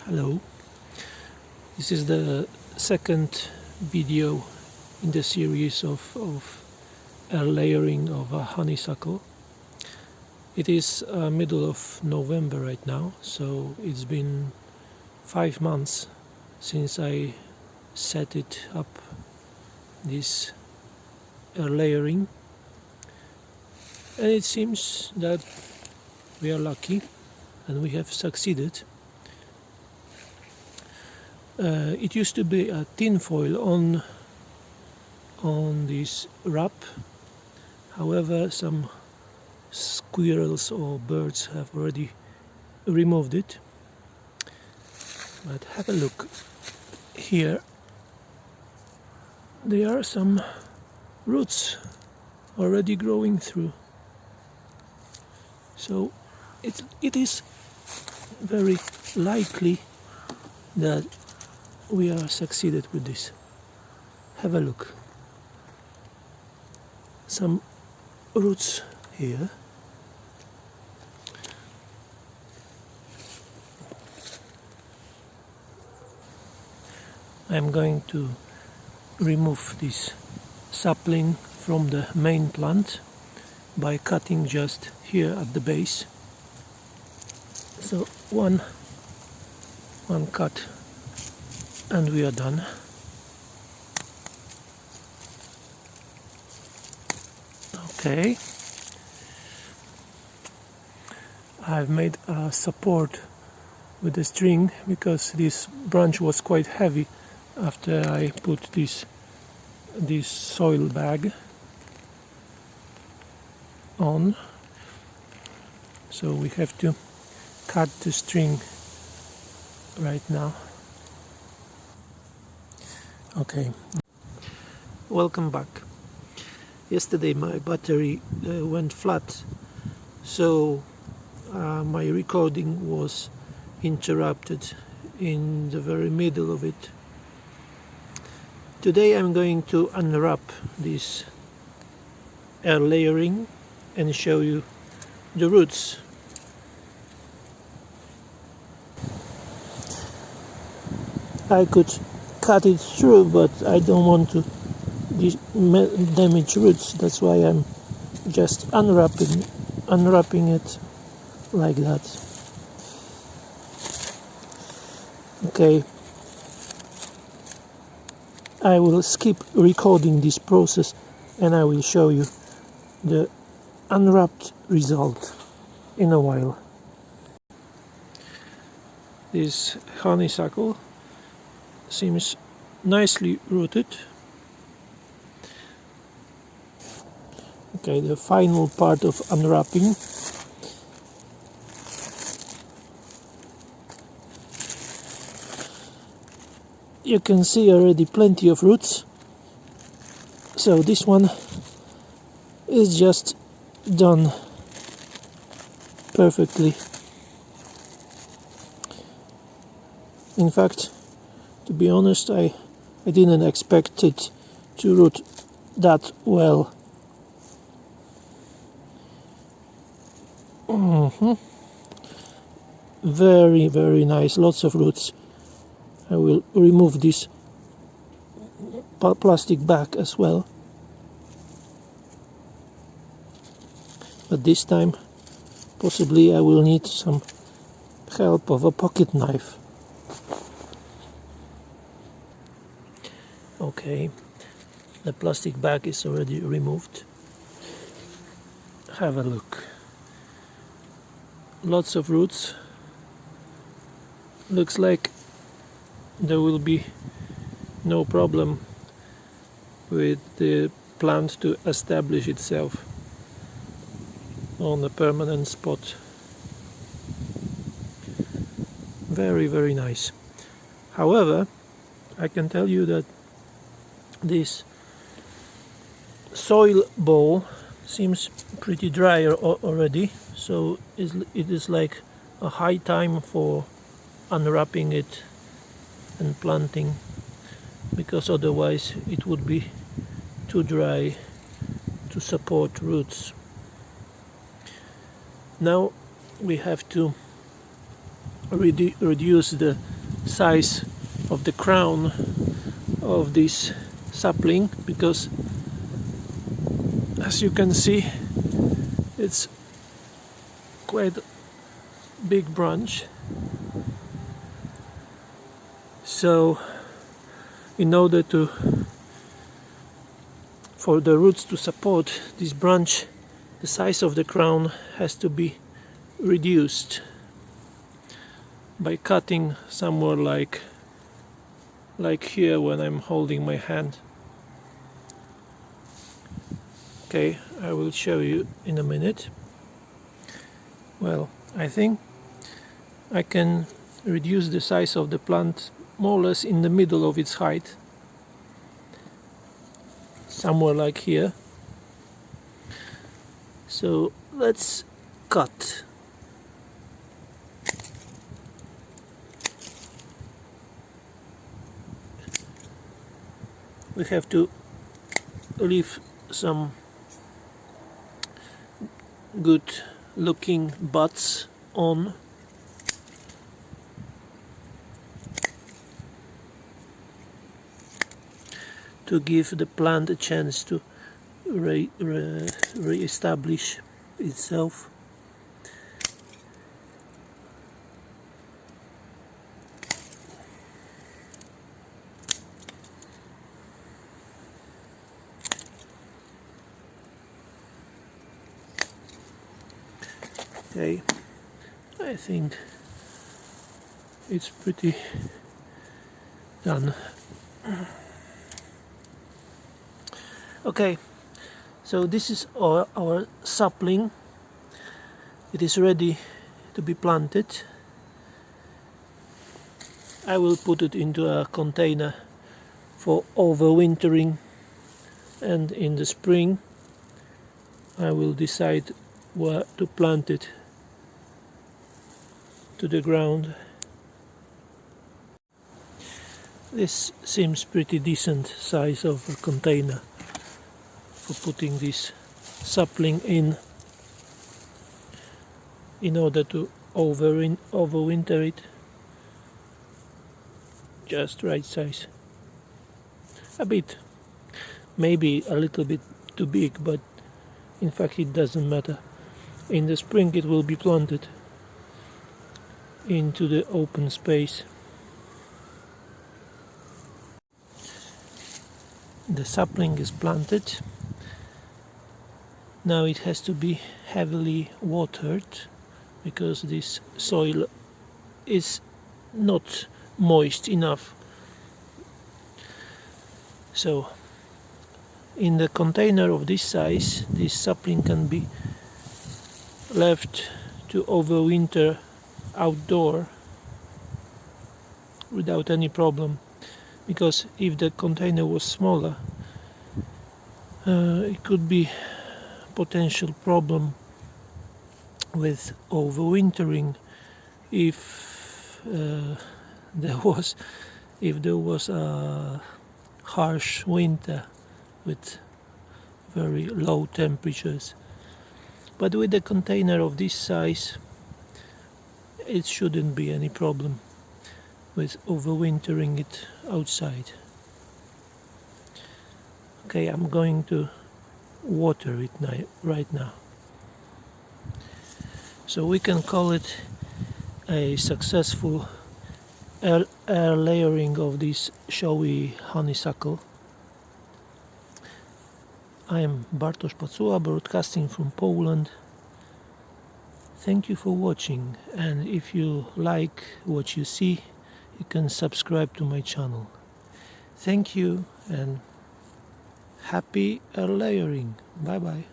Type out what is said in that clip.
Hello, this is the second video in the series of air layering of a honeysuckle. It is middle of November right now, so it's been 5 months since I set it up, this air layering, and it seems that we are lucky and we have succeeded. It used to be a tin foil on this wrap. However, some squirrels or birds have already removed it. But have a look here. There are some roots already growing through. So it is very likely that we are succeeded with this. Have a look. Some roots here. I'm going to remove this sapling from the main plant by cutting just here at the base. So one cut and we are done. Okay, I've made a support with the string because this branch was quite heavy after I put this soil bag on, so we have to cut the string right now. Okay, welcome back. Yesterday my battery went flat, so my recording was interrupted in the very middle of it. Today I'm going to unwrap this air layering and show you the roots. I could cut it through, but I don't want to damage roots. That's why I'm just unwrapping it like that. Okay, I will skip recording this process and I will show you the unwrapped result in a while. This honeysuckle seems nicely rooted. Okay, the final part of unwrapping. You can see already plenty of roots, so this one is just done perfectly. In fact, to be honest, I didn't expect it to root that well. Very, very nice, lots of roots. I will remove this plastic bag as well, but this time possibly I will need some help of a pocket knife. Okay, the plastic bag is already removed. Have a look. Lots of roots. Looks like there will be no problem with the plant to establish itself on a permanent spot. Very, very nice. However, I can tell you that this soil bowl seems pretty dry already, so it is like a high time for unwrapping it and planting, because otherwise it would be too dry to support roots. Now we have to reduce the size of the crown of this sapling, because as you can see it's quite a big branch. So in order for the roots to support this branch, the size of the crown has to be reduced by cutting somewhere like here when I'm holding my hand. Okay, I will show you in a minute. Well, I think I can reduce the size of the plant more or less in the middle of its height, somewhere like here. So let's cut. We have to leave some good looking buds on. To give the plant a chance to re-establish itself. Okay, I think it's pretty done. Okay, so this is our sapling. It is ready to be planted. I will put it into a container for overwintering, and in the spring I will decide where to plant it to the ground. This seems pretty decent size of a container for putting this sapling in order to overwinter it. Just right size. A bit, maybe a little bit too big, but in fact it doesn't matter. In the spring it will be planted into the open space. The sapling is planted. Now it has to be heavily watered because this soil is not moist enough. So in the container of this size, this sapling can be left to overwinter outdoor without any problem, because if the container was smaller, it could be potential problem with overwintering if there was a harsh winter with very low temperatures. But with a container of this size, it shouldn't be any problem with overwintering it outside. Okay, I'm going to water it right now. So we can call it a successful air layering of this showy honeysuckle. I am Bartosz Pacuła, broadcasting from Poland. Thank you for watching, and if you like what you see, you can subscribe to my channel. Thank you and happy air layering. Bye bye.